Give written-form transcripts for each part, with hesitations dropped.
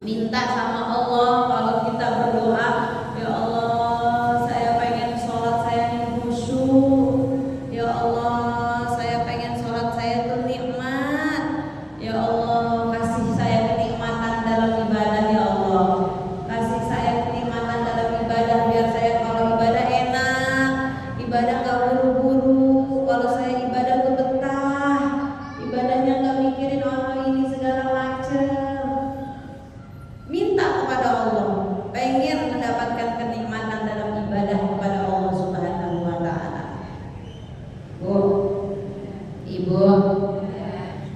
minta sama Allah kalau kita berdoa, ya Allah saya pengen sholat saya ini khusyuk, ya Allah saya pengen sholat saya itu nikmat, ya Allah kasih saya kenikmatan dalam ibadah, ya Allah kasih saya kenikmatan dalam ibadah biar saya kalau ibadah enak, ibadah gak buru-buru, kalau saya ibadah tuh betah, ibadahnya gak mikirin orang ini segala macam. Minta kepada Allah, pengen mendapatkan kenikmatan dalam ibadah kepada Allah Subhanahu wa taala. Bu, Ibu,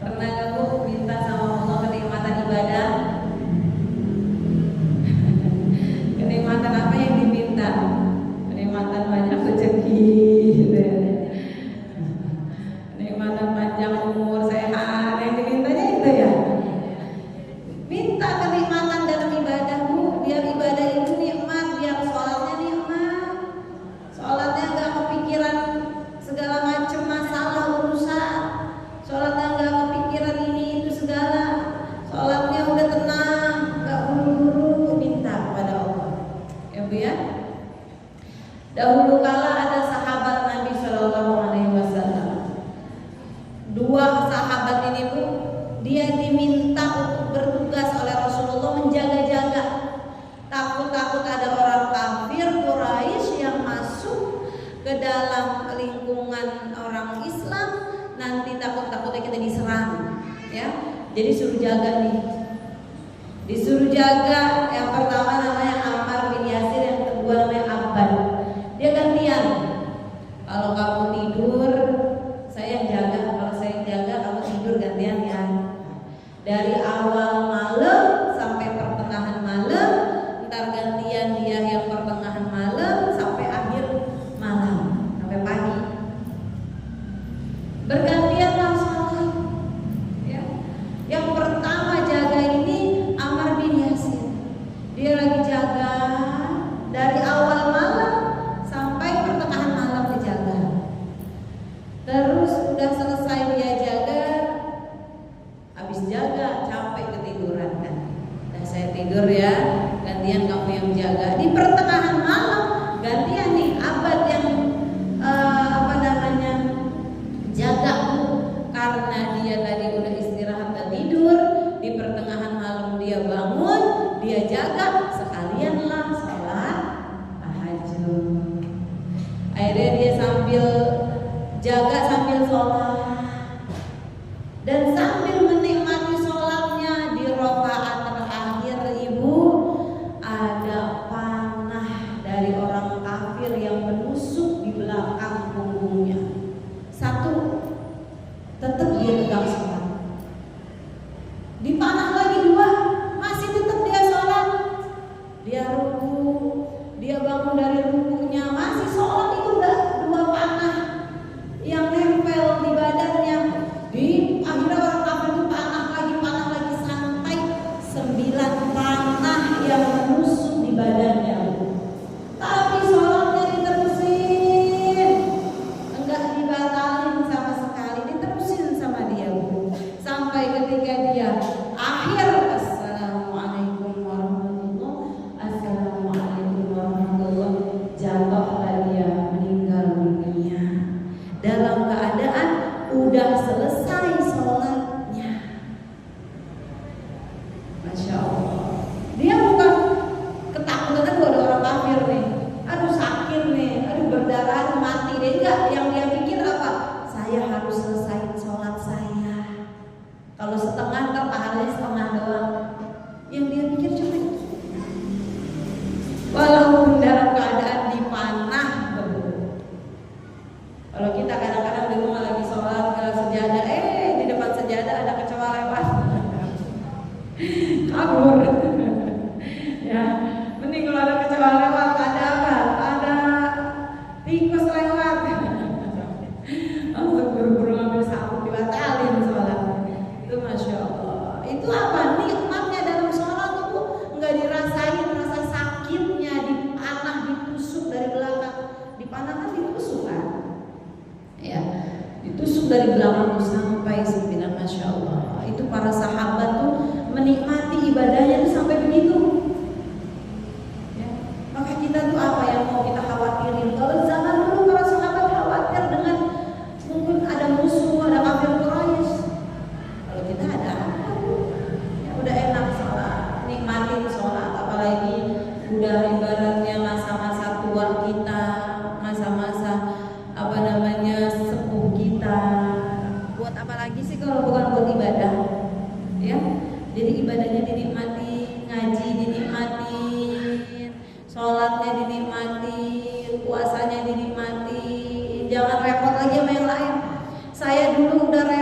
pernah gak Bu minta sama Allah kenikmatan ibadah? Kenikmatan apa yang diminta? Kenikmatan banyak rezeki, gitu ya. Kenikmatan panjang umur, sehat, yang dimintanya itu ya. Minta kenikmatan dalam ibadah Bu, biar ibadah itu nikmat, biar sholatnya nikmat, sholatnya gak kepikiran segala macam masalah urusan, sholatnya gak kepikiran ini itu segala, sholatnya udah tenang, gak buru-buru. Minta kepada Allah, ya Bu ya. Dahulu kala ada sahabat Nabi Shallallahu Alaihi Wasallam. Dua sahabat ini Bu, dia diminta untuk bertugas oleh Rasulullah menjaga-jaga. Takut-takut ada orang kafir Quraisy yang masuk ke dalam lingkungan orang Islam, nanti takut-takutnya kita diserang, ya. Jadi suruh jaga nih. Disuruh jaga, yang pertama namanya Ammar bin Yasir, yang kedua namanya Abbad. Dia gantian. Kalau kamu tidur, saya yang jaga. Kalau saya yang jaga, kamu tidur gantian ya. Dari awal malam sampai pertengahan malam, ntar gantian dia yang pertengahan malam sampai akhir malam, sampai pagi. Bergantian langsung, ya. Yang pertama jaga ini Ammar bin Yasir. Dia lagi jaga dari awal malam sampai pertengahan malam dijaga. Terus udah selesai dia jaga, habis jaga capek ketiduran kan. Nah saya tidur ya, gantian kamu yang jaga. Di pertengahan malam gantian nih Abbad yang jaga Bu, karena dia tadi udah istirahat dan tidur. Di pertengahan malam dia bangun, dia jaga, sekalianlah sholat tahajud. Akhirnya dia sambil jaga sambil sholat, dan sambil menikmati sholatnya di rakaat terakhir Ibu, ada panah dari orang kafir yang menusuk di belakang punggungnya. Satu, tetap dia pegang sholat. Dipanah lagi dua, masih tetap dia sholat. Dia ruku, dia bangun dari rukunya, masih sholat. Itu udah dua panah yang nempel di badannya. Di akhirnya orang kafir itu panah lagi sampai 9 panah yang menusuk di badannya. Tapi sholatnya diterusin, enggak dibatalin sama sekali, diterusin sama dia Bu. Sampai ketika dia akhir assalamualaikum warahmatullah, assalamualaikum warahmatullah, jatuhlah dia meninggal dunia dalam keadaan udah selesai sholatnya. Masya Allah. Ngaji sih kalau bukan buat ibadah, ya. Jadi ibadahnya dinikmati, ngaji dinikmatin, sholatnya dinikmatin, puasanya dinikmatin. Jangan repot lagi sama yang lain. Saya dulu udah repot